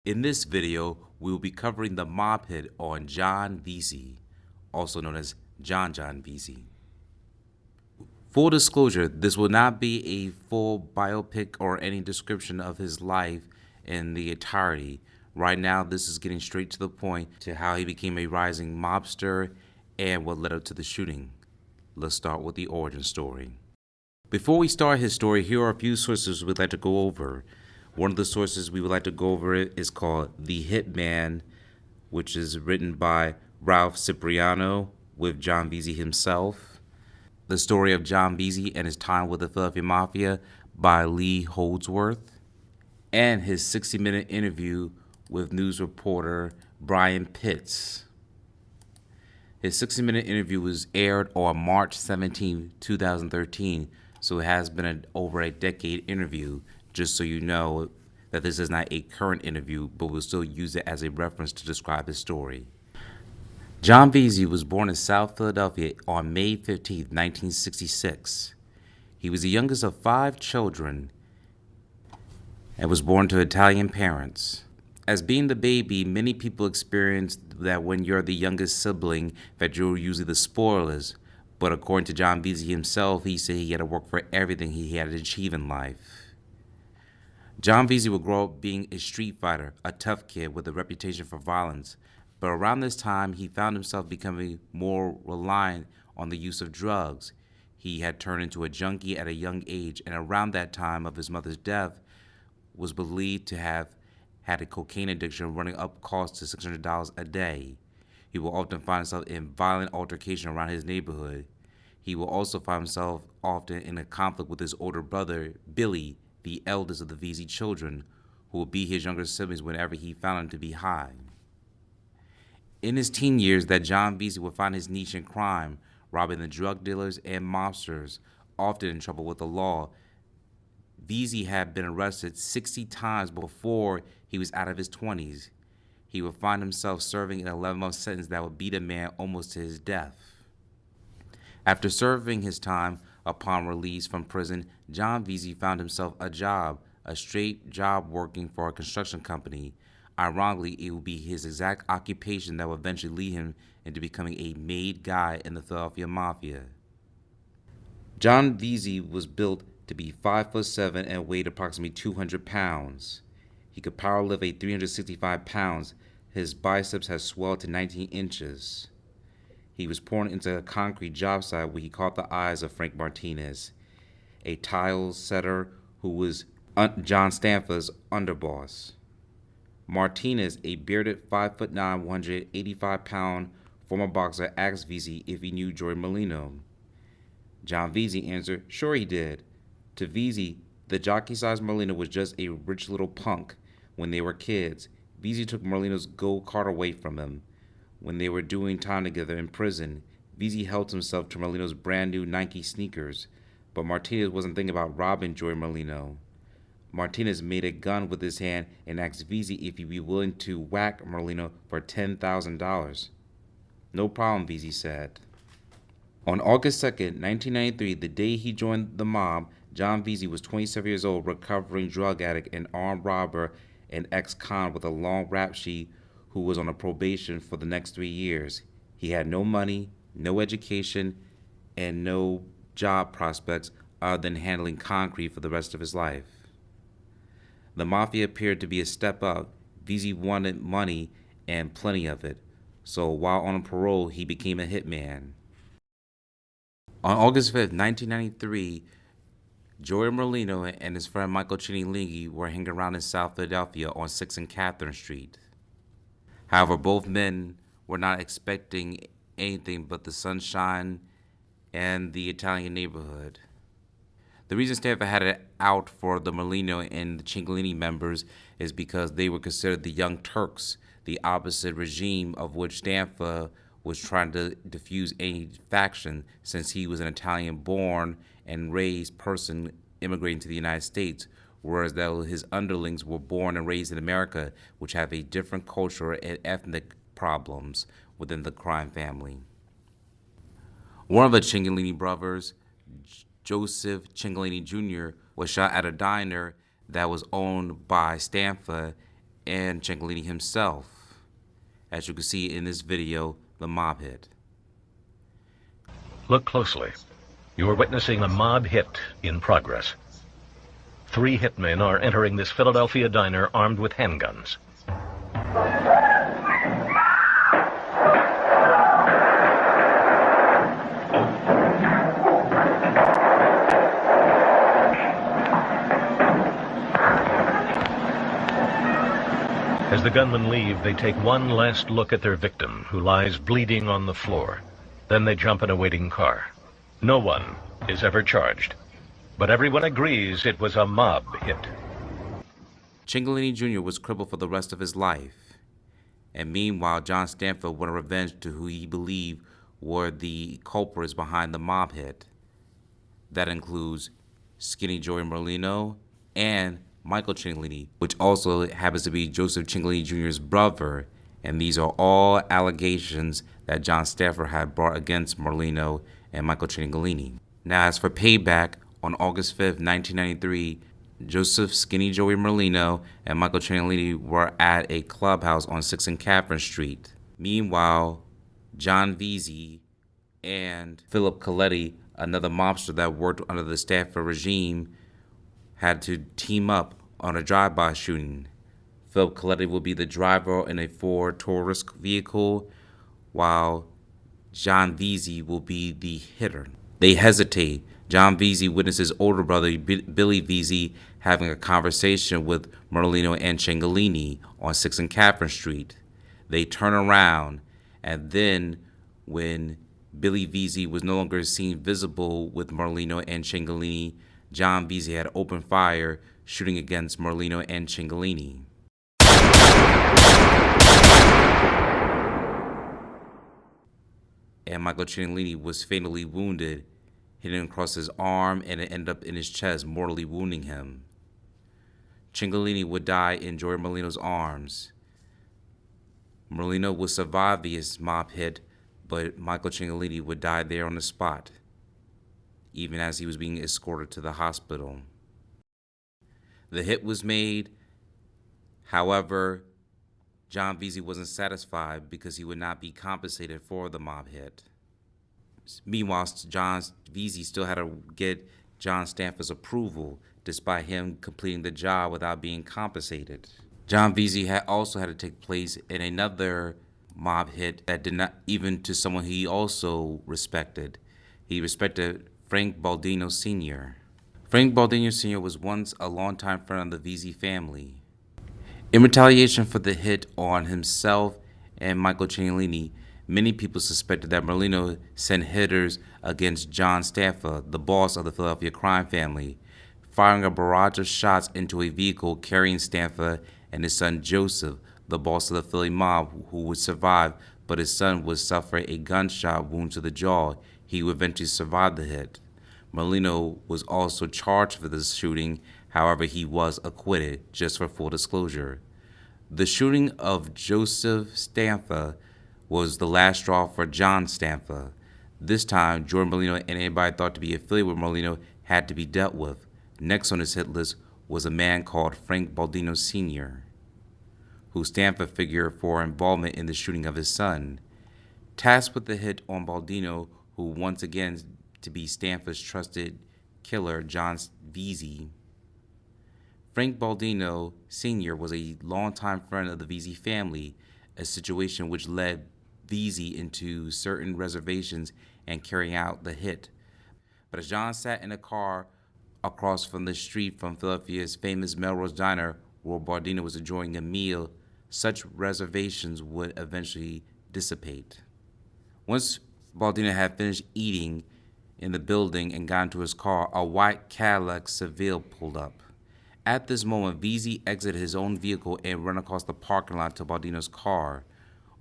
In this video, we will be covering the mob hit on John Veasey, also known as John Veasey. Full disclosure, this will not be a full biopic or any description of his life in the entirety. Right now, this is getting straight to the point to how he became a rising mobster and what led up to the shooting. Let's start with the origin story. Before we start his story, here are a few sources we'd like to go over. One of the sources we would like to go over is called The Hitman, which is written by Ralph Cipriano with John Veasey himself. The Story of John Veasey and His Time with the Philadelphia Mafia by Lee Holdsworth. And his 60-minute interview with news reporter Brian Pitts. His 60-minute interview was aired on March 17, 2013, so it has been over a decade interview, just so you know that this is not a current interview, but we'll still use it as a reference to describe his story. John Veasey was born in South Philadelphia on May 15, 1966. He was the youngest of 5 children and was born to Italian parents. As being the baby, many people experience that when you're the youngest sibling, that you're usually the spoilers. But according to John Veasey himself, he said he had to work for everything he had to achieve in life. John Veasey would grow up being a street fighter, a tough kid with a reputation for violence. But around this time, he found himself becoming more reliant on the use of drugs. He had turned into a junkie at a young age, and around that time of his mother's death, was believed to have had a cocaine addiction running up costs to $600 a day. He will often find himself in violent altercation around his neighborhood. He will also find himself often in a conflict with his older brother, Billy, the eldest of the Veasey children, who would be his younger siblings whenever he found him to be high. In his teen years, that John Veasey would find his niche in crime, robbing the drug dealers and mobsters, often in trouble with the law. Veasey had been arrested 60 times before he was out of his 20s. He would find himself serving an 11-month sentence that would beat a man almost to his death. After serving his time upon release from prison, John Veasey found himself a straight job working for a construction company. Ironically, it would be his exact occupation that would eventually lead him into becoming a made guy in the Philadelphia Mafia. John Veasey was built to be 5'7" and weighed approximately 200 pounds. He could power lift at 365 pounds. His biceps had swelled to 19 inches. He was poured into a concrete job site where he caught the eyes of Frank Martinez, a tile setter who was John Stanfa's underboss. Martinez, a bearded 5'9", 185-pound former boxer, asked Veasey if he knew Joey Merlino. John Veasey answered, sure he did. To Veasey, the jockey-sized Merlino was just a rich little punk. When they were kids, Veasey took Merlino's gold card away from him. When they were doing time together in prison, Veasey helped himself to Merlino's brand new Nike sneakers, but Martinez wasn't thinking about robbing Joey Merlino. Martinez made a gun with his hand and asked Veasey if he'd be willing to whack Merlino for $10,000. No problem, Veasey said. On August 2, 1993, the day he joined the mob, John Veasey was 27 years old, recovering drug addict and armed robber and ex-con with a long rap sheet who was on a probation for the next 3 years. He had no money, no education, and no job prospects other than handling concrete for the rest of his life. The Mafia appeared to be a step up. Veasey wanted money and plenty of it, so while on parole, he became a hitman. On August 5, 1993, Joey Merlino and his friend Michael Ciancaglini were hanging around in South Philadelphia on 6th and Catherine Street. However, both men were not expecting anything but the sunshine and the Italian neighborhood. The reason Stanfa had it out for the Merlino and the Ciancaglini members is because they were considered the Young Turks, the opposite regime of which Stanfa was trying to diffuse any faction, since he was an Italian-born and raised person immigrating to the United States, whereas his underlings were born and raised in America, which have a different cultural and ethnic problems within the crime family. One of the Ciancaglini brothers, Joseph Ciancaglini Jr., was shot at a diner that was owned by Stanfa and Ciancaglini himself, as you can see in this video, the mob hit. Look closely. You are witnessing a mob hit in progress. 3 hitmen are entering this Philadelphia diner armed with handguns. As the gunmen leave, they take one last look at their victim, who lies bleeding on the floor. Then they jump in a waiting car. No one is ever charged, but everyone agrees it was a mob hit. Ciancaglini Jr. was crippled for the rest of his life, and meanwhile, John Stanfa wanted revenge to who he believed were the culprits behind the mob hit. That includes Skinny Joey Merlino and Michael Ciancaglini, which also happens to be Joseph Ciancaglini Jr.'s brother, and these are all allegations that John Stanfa had brought against Merlino and Michael Ciancaglini. Now, as for payback, on August 5th, 1993, Joseph Skinny Joey Merlino and Michael Ciancaglini were at a clubhouse on 6th and Catherine Street. Meanwhile, John Veasey and Philip Coletti, another mobster that worked under the Stanfa regime, had to team up on a drive-by shooting. Philip Coletti will be the driver in a Ford Taurus vehicle, while John Veasey will be the hitter. They hesitate. John Veasey witnesses older brother Billy Veasey having a conversation with Merlino and Ciancaglini on 6th and Catherine Street. They turn around, and then when Billy Veasey was no longer seen visible with Merlino and Ciancaglini, John Veasey had opened fire, shooting against Merlino and Ciancaglini. And Michael Ciancaglini was fatally wounded, hitting across his arm, and it ended up in his chest, mortally wounding him. Ciancaglini would die in Joey Merlino's arms. Merlino would survive the mob hit, but Michael Ciancaglini would die there on the spot, even as he was being escorted to the hospital. The hit was made. However, John Veasey wasn't satisfied because he would not be compensated for the mob hit. Meanwhile, John Veasey still had to get John Stanfa's approval, despite him completing the job without being compensated. John Veasey also had to take place in another mob hit that did not, even to someone he also respected. He respected Frank Baldino Sr. Frank Baldino Sr. was once a longtime friend of the Veasey family. In retaliation for the hit on himself and Michael Ciancaglini, many people suspected that Merlino sent hitters against John Stanfa, the boss of the Philadelphia crime family, firing a barrage of shots into a vehicle carrying Stanfa and his son Joseph, the boss of the Philly mob, who would survive, but his son would suffer a gunshot wound to the jaw. He would eventually survive the hit. Merlino was also charged for this shooting. However, he was acquitted, just for full disclosure. The shooting of Joseph Stanfa was the last straw for John Stanfa. This time, Jordan Merlino and anybody thought to be affiliated with Merlino had to be dealt with. Next on his hit list was a man called Frank Baldino Sr., who Stanfa figured for involvement in the shooting of his son. Tasked with the hit on Baldino, who once again to be Stanfa's trusted killer, John Veasey. Frank Baldino Sr. was a longtime friend of the Veasey family, a situation which led Veasey into certain reservations and carrying out the hit. But as John sat in a car across from the street from Philadelphia's famous Melrose Diner, where Baldino was enjoying a meal, such reservations would eventually dissipate. Once Baldino had finished eating in the building and got into his car, a white Cadillac Seville pulled up. At this moment, Veasey exited his own vehicle and ran across the parking lot to Baldino's car.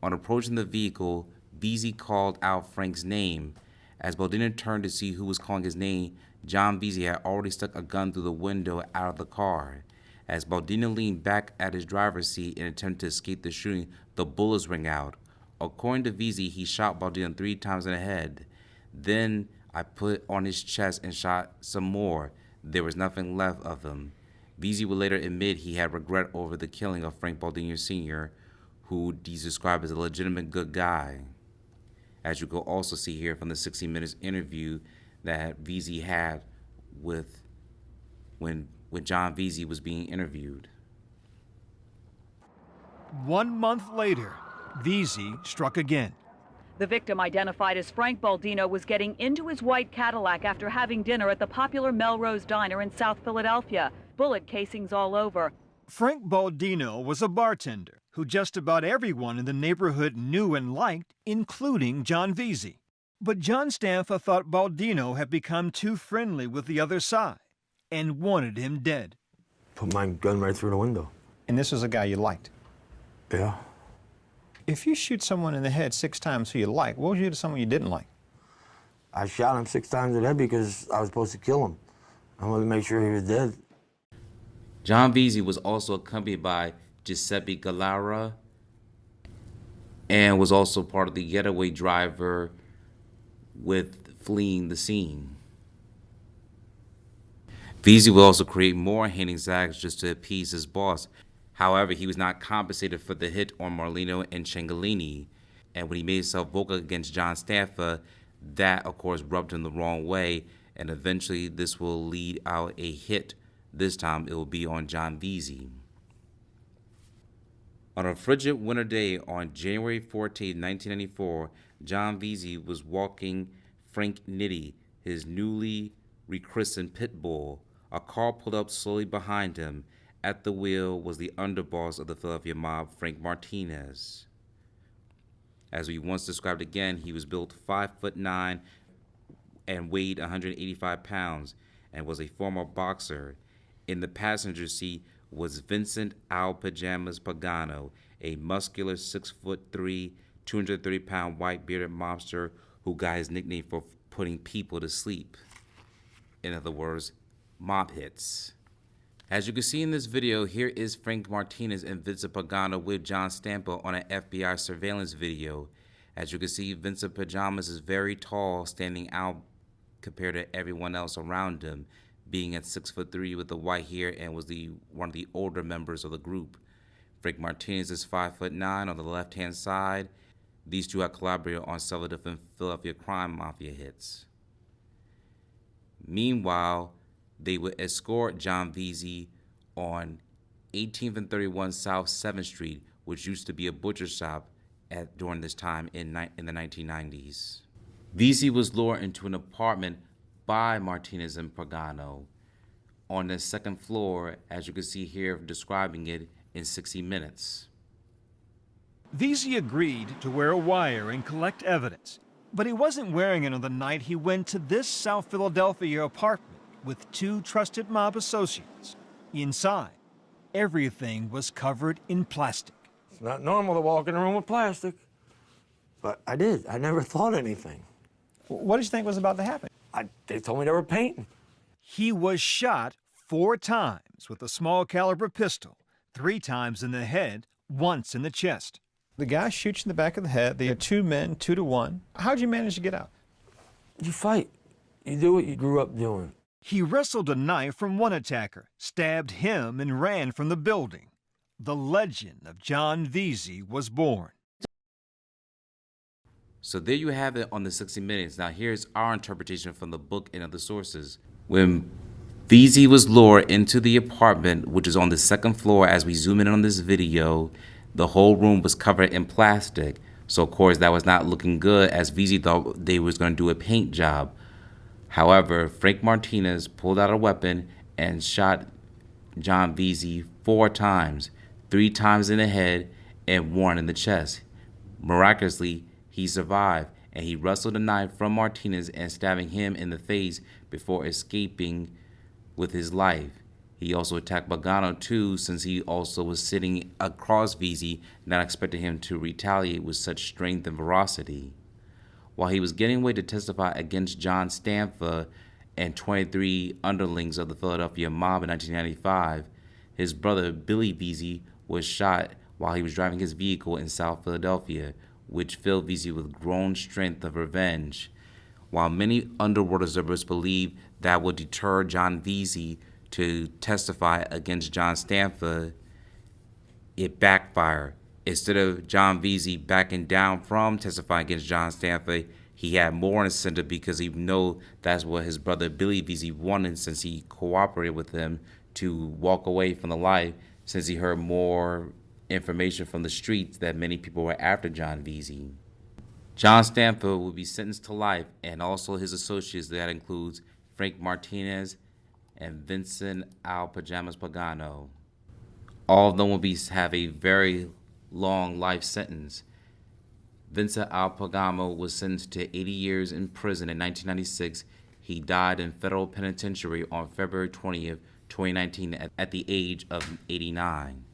On approaching the vehicle, Veasey called out Frank's name. As Baldino turned to see who was calling his name, John Veasey had already stuck a gun through the window out of the car. As Baldino leaned back at his driver's seat in an attempt to escape the shooting, the bullets rang out. According to Veasey, he shot Baldino 3 times in the head. Then I put on his chest and shot some more. There was nothing left of him. Veasey would later admit he had regret over the killing of Frank Baldino Sr., who he's described as a legitimate good guy. As you can also see here from the 60 Minutes interview that Veasey had with when John Veasey was being interviewed. 1 month later, Veasey struck again. The victim, identified as Frank Baldino, was getting into his white Cadillac after having dinner at the popular Melrose Diner in South Philadelphia. Bullet casings all over. Frank Baldino was a bartender who just about everyone in the neighborhood knew and liked, including John Veasey. But John Stanfa thought Baldino had become too friendly with the other side and wanted him dead. Put my gun right through the window. And this was a guy you liked? Yeah. If you shoot someone in the head 6 times who you like, what would you do to someone you didn't like? I shot him 6 times in the head because I was supposed to kill him. I wanted to make sure he was dead. John Veasey was also accompanied by Giuseppe Gallara and was also part of the getaway driver with fleeing the scene. Veasey would also create more hanging zags just to appease his boss. However, he was not compensated for the hit on Merlino and Ciancaglini, and when he made himself vocal against John Stanfa, that of course rubbed him the wrong way, and eventually this will lead out a hit. This time it will be on John Veasey. On a frigid winter day on January 14, 1994, John Veasey was walking Frank Nitti, his newly rechristened pit bull. A car pulled up slowly behind him. At the wheel was the underboss of the Philadelphia mob, Frank Martinez. As we once described again, he was built 5'9" and weighed 185 pounds and was a former boxer. In the passenger seat was Vincent Al Pajamas Pagano, a muscular 6'3", 230-pound white-bearded mobster who got his nickname for putting people to sleep. In other words, mob hits. As you can see in this video, here is Frank Martinez and Vincent Pagano with John Stanfa on an FBI surveillance video. As you can see, Vincent Pajamas is very tall, standing out compared to everyone else around him, being at 6'3" with the white hair and was one of the older members of the group. Frank Martinez is 5'9" on the left-hand side. These two have collaborated on several different Philadelphia crime mafia hits. Meanwhile, they would escort John Veasey on 18th and 31 South 7th Street, which used to be a butcher shop during this time in the 1990s. Veasey was lured into an apartment by Martinez and Pagano on the second floor, as you can see here describing it in 60 Minutes. Veasey agreed to wear a wire and collect evidence, but he wasn't wearing it on the night he went to this South Philadelphia apartment with 2 trusted mob associates. Inside, everything was covered in plastic. It's not normal to walk in a room with plastic. But I did. I never thought anything. What did you think was about to happen? They told me they were painting. He was shot 4 times with a small caliber pistol, 3 times in the head, once in the chest. The guy shoots you in the back of the head. They are 2 men, 2 to 1. How'd you manage to get out? You fight. You do what you grew up doing. He wrestled a knife from one attacker, stabbed him, and ran from the building. The legend of John Veasey was born. So there you have it on the 60 Minutes. Now here's our interpretation from the book and other sources. When Veasey was lured into the apartment, which is on the 2nd floor, as we zoom in on this video, the whole room was covered in plastic. So of course that was not looking good, as Veasey thought they was going to do a paint job. However, Frank Martinez pulled out a weapon and shot John Veasey 4 times, 3 times in the head and 1 in the chest. Miraculously, he survived, and he wrestled a knife from Martinez and stabbing him in the face before escaping with his life. He also attacked Pagano too, since he also was sitting across Veasey, not expecting him to retaliate with such strength and ferocity. While he was getting ready to testify against John Stanfa and 23 underlings of the Philadelphia mob in 1995, his brother Billy Veasey was shot while he was driving his vehicle in South Philadelphia, which filled Veasey with grown strength of revenge. While many underworld observers believe that would deter John Veasey to testify against John Stanfa, it backfired. Instead of John Veasey backing down from testifying against John Stanfa, he had more incentive because he knew that's what his brother Billy Veasey wanted, since he cooperated with him to walk away from the life, since he heard more information from the streets that many people were after John Veasey. John Stanfa will be sentenced to life, and also his associates. That includes Frank Martinez and Vincent Al Pajamas Pagano. All of them will have a very long life sentence. Vincent Al Pagano was sentenced to 80 years in prison in 1996. He died in federal penitentiary on February 20th, 2019 at the age of 89.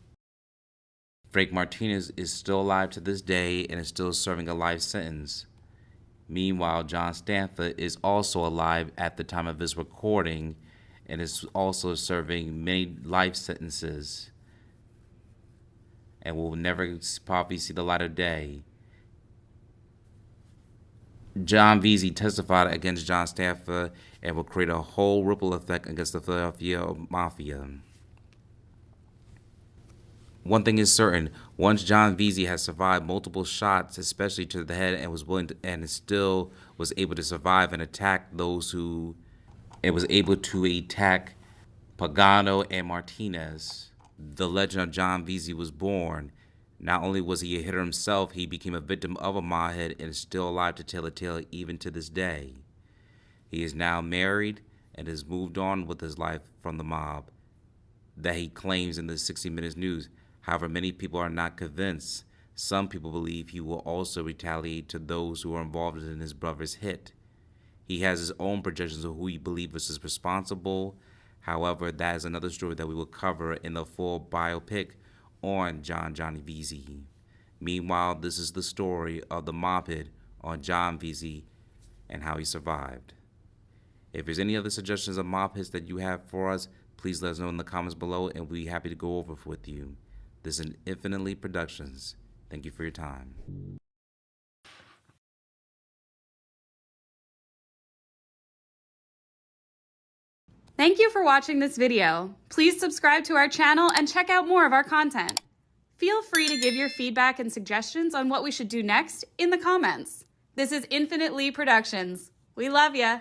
Frank Martinez is still alive to this day and is still serving a life sentence. Meanwhile, John Stanfa is also alive at the time of this recording and is also serving many life sentences and will never probably see the light of day. John Veasey testified against John Stanfa and will create a whole ripple effect against the Philadelphia Mafia. One thing is certain: once John Veasey has survived multiple shots, especially to the head, and was willing to, and still was able to survive and attack those who, and was able to attack Pagano and Martinez, the legend of John Veasey was born. Not only was he a hitter himself, he became a victim of a mob head and is still alive to tell the tale even to this day. He is now married and has moved on with his life from the mob that he claims in the 60 Minutes News. However, many people are not convinced. Some people believe he will also retaliate to those who are involved in his brother's hit. He has his own projections of who he believes is responsible. However, that is another story that we will cover in the full biopic on Johnny Veasey. Meanwhile, this is the story of the mob hit on John Veasey and how he survived. If there's any other suggestions of mob hits that you have for us, please let us know in the comments below, and we'll be happy to go over with you. This is Infinitely Productions. Thank you for your time. Thank you for watching this video. Please subscribe to our channel and check out more of our content. Feel free to give your feedback and suggestions on what we should do next in the comments. This is Infinitely Productions. We love ya.